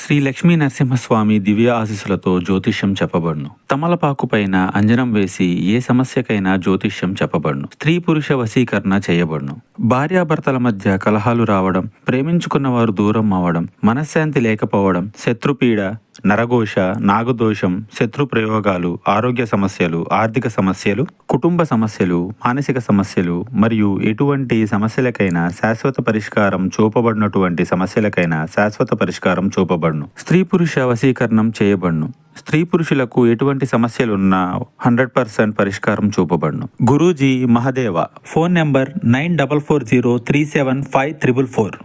శ్రీ లక్ష్మీ నరసింహస్వామి దివ్య ఆశీస్సులతో జ్యోతిష్యం చెప్పబడును. తమలపాకు పైన అంజనం వేసి ఏ సమస్యకైనా జ్యోతిష్యం చెప్పబడును. స్త్రీ పురుష వశీకరణ చేయబడును. భార్యాభర్తల మధ్య కలహాలు రావడం, ప్రేమించుకున్న వారు దూరం అవ్వడం, మనశ్శాంతి లేకపోవడం, శత్రుపీడ, నరఘోష, నాగదోషం, శత్రు ప్రయోగాలు, ఆరోగ్య సమస్యలు, ఆర్థిక సమస్యలు, కుటుంబ సమస్యలు, మానసిక సమస్యలు మరియు ఎటువంటి సమస్యలకైనా శాశ్వత పరిష్కారం చూపబడినటువంటి సమస్యలకైనా శాశ్వత పరిష్కారం చూపబడును. స్త్రీ పురుష వశీకరణం చేయబడును. స్త్రీ పురుషులకు ఎటువంటి సమస్యలున్నా 100% పరిష్కారం చూపబడును. గురూజీ మహదేవ. Phone number 9440375444.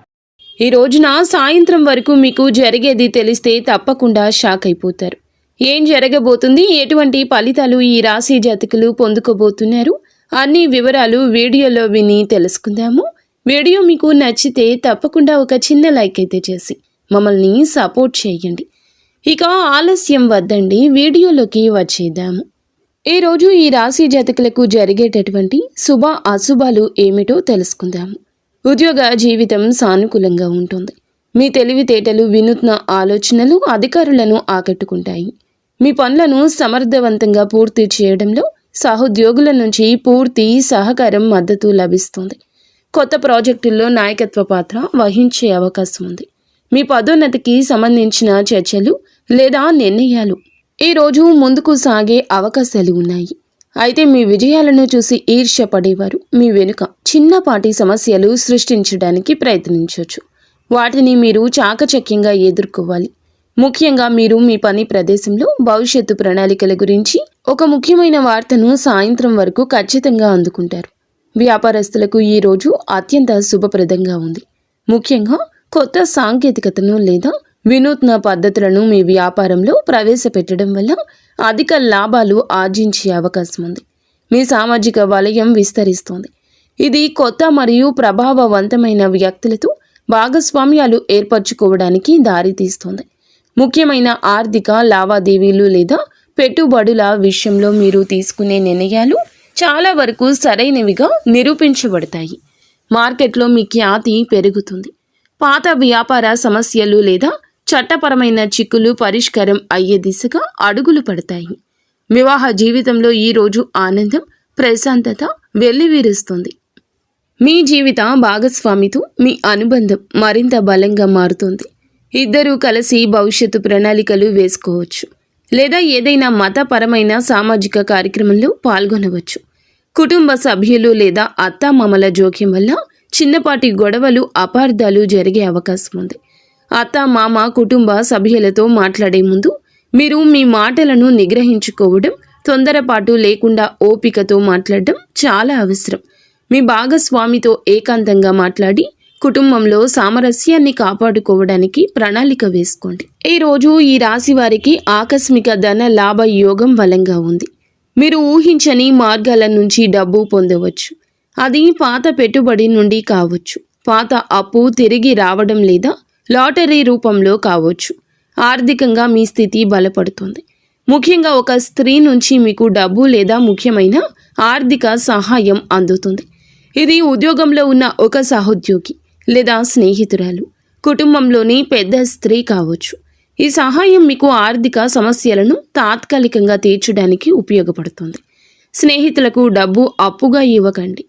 ఈ రోజున సాయంత్రం వరకు మీకు జరిగేది తెలిస్తే తప్పకుండా షాక్ అయిపోతారు. ఏం జరగబోతుంది, ఎటువంటి ఫలితాలు ఈ రాశి జాతకులు పొందుకోబోతున్నారు అన్ని వివరాలు వీడియోలో విని తెలుసుకుందాము. వీడియో మీకు నచ్చితే తప్పకుండా ఒక చిన్న లైక్ అయితే చేసి మమ్మల్ని సపోర్ట్ చేయండి. ఇక ఆలస్యం వద్దండి, వీడియోలోకి వచ్చేద్దాము. ఈరోజు ఈ రాశి జాతకులకు జరిగేటటువంటి శుభ అశుభాలు ఏమిటో తెలుసుకుందాము. ఉద్యోగ జీవితం సానుకూలంగా ఉంటుంది. మీ తెలివితేటలు, వినూత్న ఆలోచనలు అధికారులను ఆకట్టుకుంటాయి. మీ పనులను సమర్థవంతంగా పూర్తి చేయడంలో సహోద్యోగుల నుంచి పూర్తి సహకారం, మద్దతు లభిస్తుంది. కొత్త ప్రాజెక్టుల్లో నాయకత్వ పాత్ర వహించే అవకాశం ఉంది. మీ పదోన్నతికి సంబంధించిన చర్చలు లేదా నిర్ణయాలు ఈరోజు ముందుకు సాగే అవకాశాలు ఉన్నాయి. అయితే మీ విజయాలను చూసి ఈర్ష్య పడేవారు మీ వెనుక చిన్నపాటి సమస్యలు సృష్టించడానికి ప్రయత్నించవచ్చు. వాటిని మీరు చాకచక్యంగా ఎదుర్కోవాలి. ముఖ్యంగా మీరు మీ పని ప్రదేశంలో భవిష్యత్తు ప్రణాళికల గురించి ఒక ముఖ్యమైన వార్తను సాయంత్రం వరకు ఖచ్చితంగా అందుకుంటారు. వ్యాపారస్తులకు ఈ రోజు అత్యంత శుభప్రదంగా ఉంది. ముఖ్యంగా కొత్త సాంకేతికతను లేదా వినూత్న పద్ధతులను మీ వ్యాపారంలో ప్రవేశపెట్టడం వల్ల అధిక లాభాలు ఆర్జించే అవకాశం ఉంది. మీ సామాజిక వలయం విస్తరిస్తోంది. ఇది కొత్త మరియు ప్రభావవంతమైన వ్యక్తులతో భాగస్వామ్యాలు ఏర్పరచుకోవడానికి దారితీస్తుంది. ముఖ్యమైన ఆర్థిక లావాదేవీలు లేదా పెట్టుబడుల విషయంలో మీరు తీసుకునే నిర్ణయాలు చాలా వరకు సరైనవిగా నిరూపించబడతాయి. మార్కెట్లో మీ ఖ్యాతి పెరుగుతుంది. పాత వ్యాపార సమస్యలు లేదా చట్టపరమైన చిక్కులు పరిష్కారం అయ్యే దిశగా అడుగులు పడతాయి. వివాహ జీవితంలో ఈరోజు ఆనందం, ప్రశాంతత వెల్లివిరుస్తుంది. మీ జీవిత భాగస్వామితో మీ అనుబంధం మరింత బలంగా మారుతుంది. ఇద్దరూ కలిసి భవిష్యత్తు ప్రణాళికలు వేసుకోవచ్చు లేదా ఏదైనా మతపరమైన సామాజిక కార్యక్రమంలో పాల్గొనవచ్చు. కుటుంబ సభ్యులు లేదా అత్తామామల జోక్యం వల్ల చిన్నపాటి గొడవలు, అపార్థాలు జరిగే అవకాశం ఉంది. అత్త, మామ, కుటుంబ సభ్యులతో మాట్లాడే ముందు మీరు మీ మాటలను నిగ్రహించుకోవడం, తొందరపాటు లేకుండా ఓపికతో మాట్లాడడం చాలా అవసరం. మీ భాగస్వామితో ఏకాంతంగా మాట్లాడి కుటుంబంలో సామరస్యాన్ని కాపాడుకోవడానికి ప్రణాళిక వేసుకోండి. ఈరోజు ఈ రాశి వారికి ఆకస్మిక ధన లాభ యోగం బలంగా ఉంది. మీరు ఊహించని మార్గాల నుంచి డబ్బు పొందవచ్చు. అది పాత పెట్టుబడి నుండి కావచ్చు, పాత అప్పు తిరిగి రావడం లేదా లాటరీ రూపంలో కావచ్చు. ఆర్థికంగా మీ స్థితి బలపడుతుంది. ముఖ్యంగా ఒక స్త్రీ నుంచి మీకు డబ్బు లేదా ముఖ్యమైన ఆర్థిక సహాయం అందుతుంది. ఇది ఉద్యోగంలో ఉన్న ఒక సహోద్యోగి లేదా స్నేహితురాలు, కుటుంబంలోని పెద్ద స్త్రీ కావచ్చు. ఈ సహాయం మీకు ఆర్థిక సమస్యలను తాత్కాలికంగా తీర్చడానికి ఉపయోగపడుతుంది. స్నేహితులకు డబ్బు అప్పుగా ఇవ్వకండి.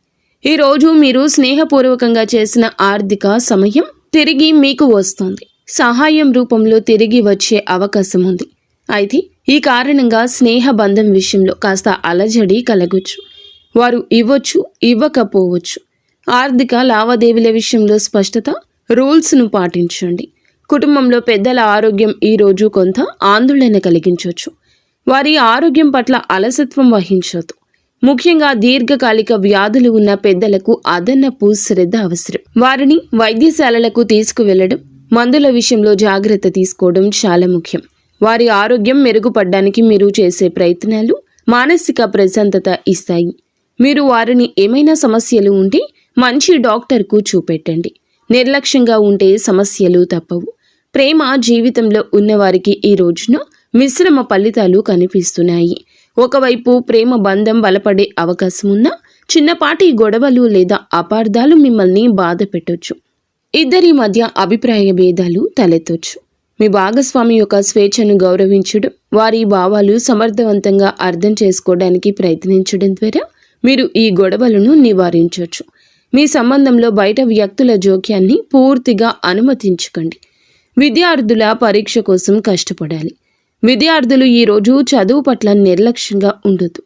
ఈరోజు మీరు స్నేహపూర్వకంగా చేసిన ఆర్థిక సమయం తిరిగి మీకు వస్తుంది. సహాయం రూపంలో తిరిగి వచ్చే అవకాశం ఉంది. అయితే ఈ కారణంగా స్నేహ బంధం విషయంలో కాస్త అలజడి కలగొచ్చు. వారు ఇవ్వచ్చు, ఇవ్వకపోవచ్చు. ఆర్థిక లావాదేవీల విషయంలో స్పష్టత, రూల్స్ను పాటించండి. కుటుంబంలో పెద్దల ఆరోగ్యం ఈరోజు కొంత ఆందోళన కలిగించవచ్చు. వారి ఆరోగ్యం పట్ల అలసత్వం వహించొద్దు. ముఖ్యంగా దీర్ఘకాలిక వ్యాధులు ఉన్న పెద్దలకు అదనపు శ్రద్ధ అవసరం. వారిని వైద్యశాలలకు తీసుకువెళ్లడం, మందుల విషయంలో జాగ్రత్త తీసుకోవడం చాలా ముఖ్యం. వారి ఆరోగ్యం మెరుగుపడడానికి మీరు చేసే ప్రయత్నాలు మానసిక ప్రశాంతత ఇస్తాయి. మీరు వారిని ఏమైనా సమస్యలు ఉంటే మంచి డాక్టర్కు చూపెట్టండి. నిర్లక్ష్యంగా ఉంటే సమస్యలు తప్పవు. ప్రేమ జీవితంలో ఉన్నవారికి ఈ రోజున మిశ్రమ ఫలితాలు కనిపిస్తున్నాయి. ఒకవైపు ప్రేమ బంధం బలపడే అవకాశం ఉన్నా చిన్నపాటి గొడవలు లేదా అపార్థాలు మిమ్మల్ని బాధ పెట్టొచ్చు. ఇద్దరి మధ్య అభిప్రాయ భేదాలు తలెత్తొచ్చు. మీ భాగస్వామి యొక్క స్వేచ్ఛను గౌరవించడం, వారి భావాలు సమర్థవంతంగా అర్థం చేసుకోవడానికి ప్రయత్నించడం ద్వారా మీరు ఈ గొడవలను నివారించవచ్చు. మీ సంబంధంలో బయట వ్యక్తుల జోక్యాన్ని పూర్తిగా అనుమతించకండి. విద్యార్థుల పరీక్ష కోసం కష్టపడాలి. విద్యార్థులు ఈరోజు చదువు పట్ల నిర్లక్ష్యంగా ఉండొద్దు.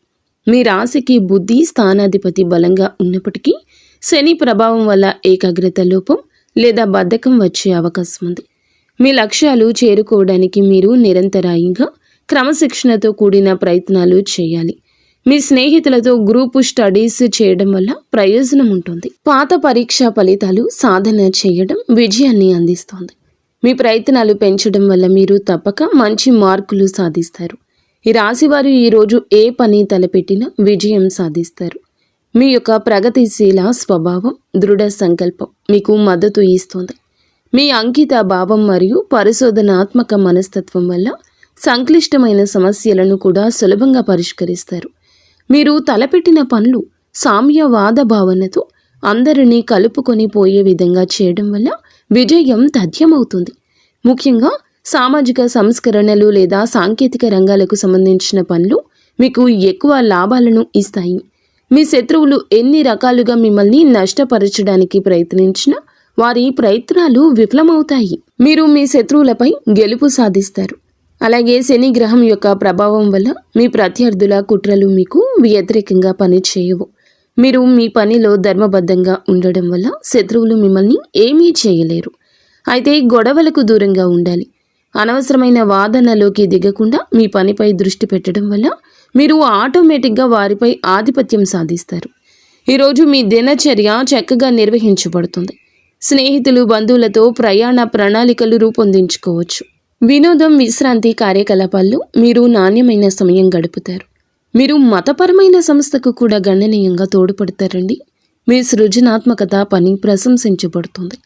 మీ రాశికి బుద్ధి స్థానాధిపతి బలంగా ఉన్నప్పటికీ శని ప్రభావం వల్ల ఏకాగ్రత లోపం లేదా బద్ధకం వచ్చే అవకాశం ఉంది. మీ లక్ష్యాలు చేరుకోవడానికి మీరు నిరంతరాయంగా క్రమశిక్షణతో కూడిన ప్రయత్నాలు చేయాలి. మీ స్నేహితులతో గ్రూపు స్టడీస్ చేయడం వల్ల ప్రయోజనం ఉంటుంది. పాత పరీక్షా ఫలితాలు సాధన చేయడం విజయాన్ని అందిస్తుంది. మీ ప్రయత్నాలు పెంచడం వల్ల మీరు తప్పక మంచి మార్కులు సాధిస్తారు. ఈ రాశివారు ఈరోజు ఏ పని తలపెట్టినా విజయం సాధిస్తారు. మీ యొక్క ప్రగతిశీల స్వభావం, దృఢ సంకల్పం మీకు మద్దతు ఇస్తుంది. మీ అంకిత భావం మరియు పరిశోధనాత్మక మనస్తత్వం వల్ల సంక్లిష్టమైన సమస్యలను కూడా సులభంగా పరిష్కరిస్తారు. మీరు తలపెట్టిన పనులు సామ్యవాద భావనతో అందరినీ కలుపుకొని పోయే విధంగా చేయడం వల్ల విజయం తథ్యమవుతుంది. ముఖ్యంగా సామాజిక సంస్కరణలు లేదా సాంకేతిక రంగాలకు సంబంధించిన పనులు మీకు ఎక్కువ లాభాలను ఇస్తాయి. మీ శత్రువులు ఎన్ని రకాలుగా మిమ్మల్ని నష్టపరచడానికి ప్రయత్నించినా వారి ప్రయత్నాలు విఫలమవుతాయి. మీరు మీ శత్రువులపై గెలుపు సాధిస్తారు. అలాగే శని గ్రహం యొక్క ప్రభావం వల్ల మీ ప్రత్యర్థుల కుట్రలు మీకు వ్యతిరేకంగా పనిచేయవు. మీరు మీ పనిలో ధర్మబద్ధంగా ఉండడం వల్ల శత్రువులు మిమ్మల్ని ఏమీ చేయలేరు. అయితే గొడవలకు దూరంగా ఉండాలి. అనవసరమైన వాదనలోకి దిగకుండా మీ పనిపై దృష్టి పెట్టడం వల్ల మీరు ఆటోమేటిక్గా వారిపై ఆధిపత్యం సాధిస్తారు. ఈరోజు మీ దినచర్య చక్కగా నిర్వహించబడుతుంది. స్నేహితులు, బంధువులతో ప్రయాణ ప్రణాళికలు రూపొందించుకోవచ్చు. వినోదం, విశ్రాంతి కార్యకలాపాల్లో మీరు నాణ్యమైన సమయం గడుపుతారు. మీరు మతపరమైన సంస్థకు కూడా గణనీయంగా తోడ్పడతారండి. మీ సృజనాత్మకత పని ప్రశంసించబడుతుంది.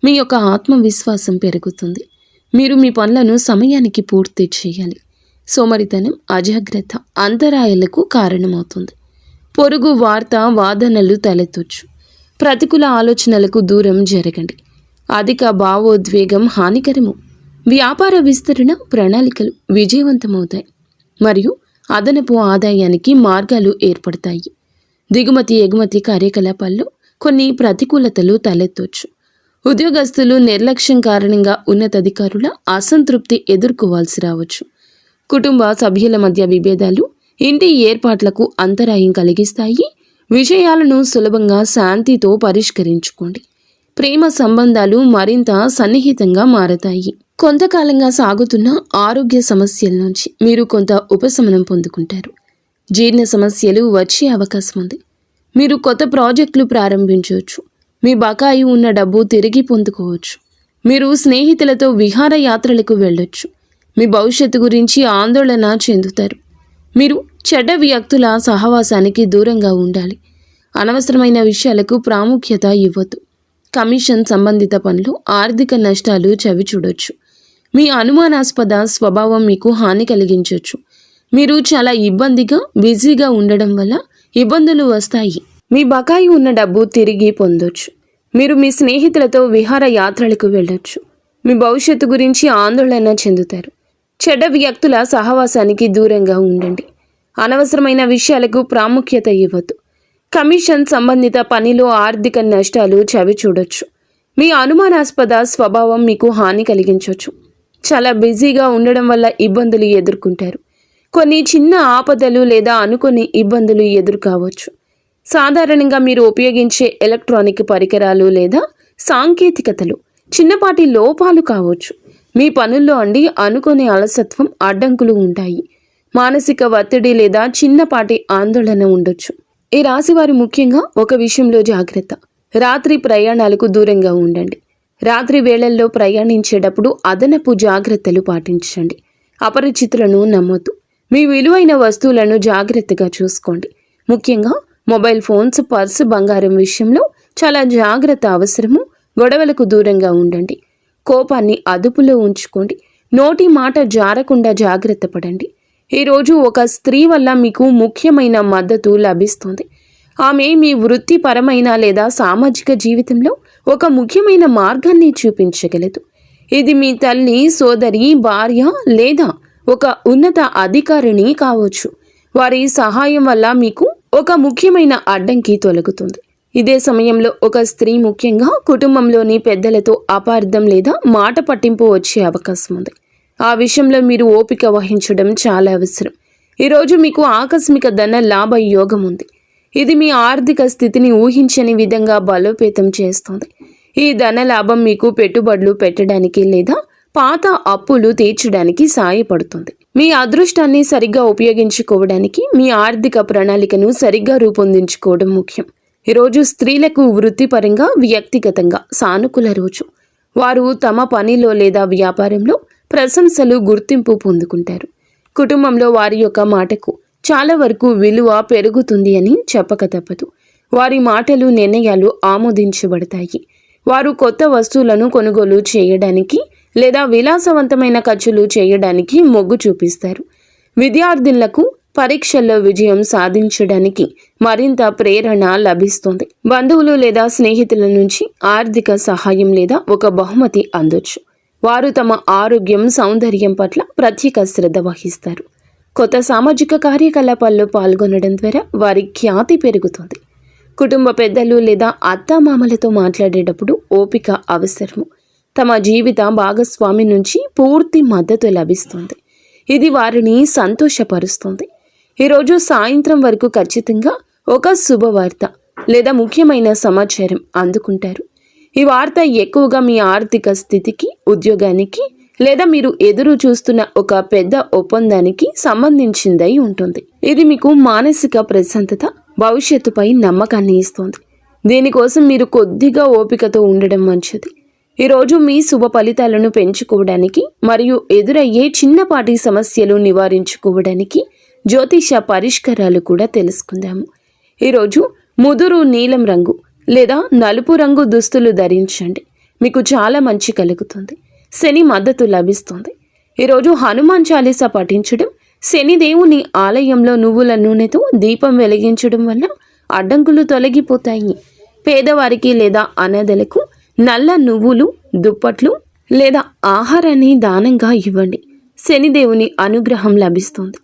మీ యొక్క ఆత్మవిశ్వాసం పెరుగుతుంది. మీరు మీ పనులను సమయానికి పూర్తి చేయాలి. సోమరితనం, అజాగ్రత్త అంతరాయాలకు కారణమవుతుంది. పొరుగు వార్త వాదనలు తలెత్తొచ్చు. ప్రతికూల ఆలోచనలకు దూరం జరగండి. అధిక భావోద్వేగం హానికరము. వ్యాపార విస్తరణ ప్రణాళికలు విజయవంతమవుతాయి మరియు అదనపు ఆదాయానికి మార్గాలు ఏర్పడతాయి. దిగుమతి ఎగుమతి కార్యకలాపాల్లో కొన్ని ప్రతికూలతలు తలెత్తొచ్చు. ఉద్యోగస్తులు నిర్లక్ష్యం కారణంగా ఉన్నతాధికారుల అసంతృప్తి ఎదుర్కోవాల్సి రావచ్చు. కుటుంబ సభ్యుల మధ్య విభేదాలు ఇంటి ఏర్పాట్లకు అంతరాయం కలిగిస్తాయి. విషయాలను సులభంగా శాంతితో పరిష్కరించుకోండి. ప్రేమ సంబంధాలు మరింత సన్నిహితంగా మారతాయి. కొంతకాలంగా సాగుతున్న ఆరోగ్య సమస్యల నుంచి మీరు కొంత ఉపశమనం పొందుకుంటారు. జీర్ణ సమస్యలు వచ్చే అవకాశం ఉంది. మీరు కొత్త ప్రాజెక్టులు ప్రారంభించవచ్చు. మీ బకాయి ఉన్న డబ్బు తిరిగి పొందుకోవచ్చు. మీరు స్నేహితులతో విహారయాత్రలకు వెళ్ళొచ్చు. మీ భవిష్యత్తు గురించి ఆందోళన చెందుతారు. మీరు చెడ్డ వ్యక్తుల సహవాసానికి దూరంగా ఉండాలి. అనవసరమైన విషయాలకు ప్రాముఖ్యత ఇవ్వద్దు. కమిషన్ సంబంధిత పనులు ఆర్థిక నష్టాలు చవిచూడొచ్చు. మీ అనుమానాస్పద స్వభావం మీకు హాని కలిగించవచ్చు. మీరు చాలా బిజీగా ఉండడం వల్ల ఇబ్బందులు వస్తాయి. మీ బకాయి ఉన్న డబ్బు తిరిగి పొందొచ్చు. మీరు మీ స్నేహితులతో విహార యాత్రలకు వెళ్ళొచ్చు. మీ భవిష్యత్తు గురించి ఆందోళన చెందుతారు. చెడ్డ వ్యక్తుల సహవాసానికి దూరంగా ఉండండి. అనవసరమైన విషయాలకు ప్రాముఖ్యత ఇవ్వద్దు. కమిషన్ సంబంధిత పనిలో ఆర్థిక నష్టాలు చవిచూడొచ్చు. మీ అనుమానాస్పద స్వభావం మీకు హాని కలిగించవచ్చు. చాలా బిజీగా ఉండడం వల్ల ఇబ్బందులు ఎదుర్కొంటారు. కొన్ని చిన్న ఆపదలు లేదా అనుకోని ఇబ్బందులు ఎదుర్కోవచ్చు. సాధారణంగా మీరు ఉపయోగించే ఎలక్ట్రానిక్ పరికరాలు లేదా సాంకేతికతలు చిన్నపాటి లోపాలు కావచ్చు. మీ పనుల్లో అనుకోని అలసత్వం, అడ్డంకులు ఉంటాయి. మానసిక ఒత్తిడి లేదా చిన్నపాటి ఆందోళన ఉండొచ్చు. ఈ రాశివారు ముఖ్యంగా ఒక విషయంలో జాగ్రత్త. రాత్రి ప్రయాణాలకు దూరంగా ఉండండి. రాత్రి వేళల్లో ప్రయాణించేటప్పుడు అదనపు జాగ్రత్తలు పాటించండి. అపరిచితులను నమ్మొద్దు. మీ విలువైన వస్తువులను జాగ్రత్తగా చూసుకోండి. ముఖ్యంగా మొబైల్ ఫోన్స్, పర్సు, బంగారం విషయంలో చాలా జాగ్రత్త అవసరము. గొడవలకు దూరంగా ఉండండి. కోపాన్ని అదుపులో ఉంచుకోండి. నోటి మాట జారకుండా జాగ్రత్త పడండి. ఈరోజు ఒక స్త్రీ వల్ల మీకు ముఖ్యమైన మద్దతు లభిస్తుంది. ఆమె మీ వృత్తిపరమైన లేదా సామాజిక జీవితంలో ఒక ముఖ్యమైన మార్గాన్ని చూపించగలదు. ఇది మీ తల్లి, సోదరి, భార్య లేదా ఒక ఉన్నత అధికారిని కావచ్చు. వారి సహాయం వల్ల మీకు ఒక ముఖ్యమైన అడ్డంకి తొలగుతుంది. ఇదే సమయంలో ఒక స్త్రీ ముఖ్యంగా కుటుంబంలోని పెద్దలతో అపార్థం లేదా మాట పట్టింపు వచ్చే అవకాశం ఉంది. ఆ విషయంలో మీరు ఓపిక వహించడం చాలా అవసరం. ఈరోజు మీకు ఆకస్మిక ధన లాభ యోగం ఉంది. ఇది మీ ఆర్థిక స్థితిని ఊహించని విధంగా బలోపేతం చేస్తుంది. ఈ ధన లాభం మీకు పెట్టుబడులు పెట్టడానికి లేదా పాత అప్పులు తీర్చడానికి సాయపడుతుంది. మీ అదృష్టాన్ని సరిగ్గా ఉపయోగించుకోవడానికి మీ ఆర్థిక ప్రణాళికను సరిగ్గా రూపొందించుకోవడం ముఖ్యం. ఈరోజు స్త్రీలకు వృత్తిపరంగా, వ్యక్తిగతంగా సానుకూల రోజు. వారు తమ పనిలో లేదా వ్యాపారంలో ప్రశంసలు, గుర్తింపు పొందుకుంటారు. కుటుంబంలో వారి యొక్క మాటకు చాలా వరకు విలువ పెరుగుతుంది అని చెప్పక తప్పదు. వారి మాటలు, నిర్ణయాలు ఆమోదించబడతాయి. వారు కొత్త వస్తువులను కొనుగోలు చేయడానికి లేదా విలాసవంతమైన ఖర్చులు చేయడానికి మొగ్గు చూపిస్తారు. విద్యార్థులకు పరీక్షల్లో విజయం సాధించడానికి మరింత ప్రేరణ లభిస్తుంది. బంధువులు లేదా స్నేహితుల నుంచి ఆర్థిక సహాయం లేదా ఒక బహుమతి అందొచ్చు. వారు తమ ఆరోగ్యం, సౌందర్యం పట్ల ప్రత్యేక శ్రద్ధ వహిస్తారు. కొత్త సామాజిక కార్యకలాపాల్లో పాల్గొనడం ద్వారా వారి ఖ్యాతి పెరుగుతుంది. కుటుంబ పెద్దలు లేదా అత్తామామలతో మాట్లాడేటప్పుడు ఓపిక అవసరము. తమ జీవిత భాగస్వామి నుంచి పూర్తి మద్దతు లభిస్తుంది. ఇది వారిని సంతోషపరుస్తుంది. ఈరోజు సాయంత్రం వరకు ఖచ్చితంగా ఒక శుభవార్త లేదా ముఖ్యమైన సమాచారం అందుకుంటారు. ఈ వార్త ఎక్కువగా మీ ఆర్థిక స్థితికి, ఉద్యోగానికి లేదా మీరు ఎదురు చూస్తున్న ఒక పెద్ద ఒప్పందానికి సంబంధించిందై ఉంటుంది. ఇది మీకు మానసిక ప్రశాంతత, భవిష్యత్తుపై నమ్మకాన్ని ఇస్తుంది. దీనికోసం మీరు కొద్దిగా ఓపికతో ఉండడం మంచిది. ఈరోజు మీ శుభ ఫలితాలను పెంచుకోవడానికి మరియు ఎదురయ్యే చిన్నపాటి సమస్యలు నివారించుకోవడానికి జ్యోతిష పరిష్కారాలు కూడా తెలుసుకుందాము. ఈరోజు ముదురు నీలం రంగు లేదా నలుపు రంగు దుస్తులు ధరించండి. మీకు చాలా మంచి కలుగుతుంది. శని మద్దతు లభిస్తుంది. ఈరోజు హనుమాన్ చాలీసా పఠించడం, శనిదేవుని ఆలయంలో నువ్వుల నూనెతో దీపం వెలిగించడం వల్ల అడ్డంకులు తొలగిపోతాయి. పేదవారికి లేదా అనాథలకు నల్ల నువ్వులు, దుప్పట్లు లేదా ఆహారాన్ని దానంగా ఇవ్వండి. శనిదేవుని అనుగ్రహం లభిస్తుంది.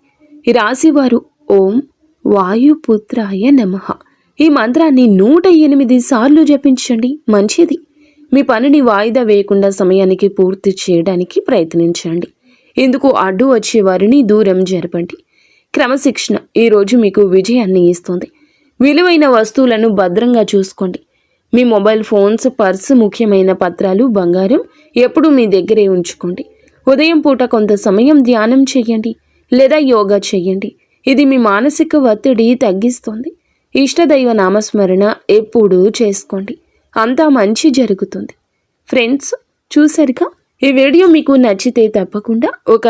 ఈ రాశివారు ఓం వాయుపుత్రాయ నమః ఈ మంత్రాన్ని 108 సార్లు జపించండి. మంచిది. మీ పనిని వాయిదా వేయకుండా సమయానికి పూర్తి చేయడానికి ప్రయత్నించండి. ఇందుకు అడ్డు వచ్చే వారిని దూరం జరపండి. క్రమశిక్షణ ఈరోజు మీకు విజయాన్ని ఇస్తుంది. విలువైన వస్తువులను భద్రంగా చూసుకోండి. మీ మొబైల్ ఫోన్స్, పర్సు, ముఖ్యమైన పత్రాలు, బంగారం ఎప్పుడూ మీ దగ్గరే ఉంచుకోండి. ఉదయం పూట కొంత సమయం ధ్యానం చేయండి లేదా యోగా చేయండి. ఇది మీ మానసిక ఒత్తిడి తగ్గిస్తుంది. ఇష్టదైవ నామస్మరణ ఎప్పుడూ చేసుకోండి. అంతా మంచి జరుగుతుంది. ఫ్రెండ్స్, చూసారుగా? ఈ వీడియో మీకు నచ్చితే తప్పకుండా ఒక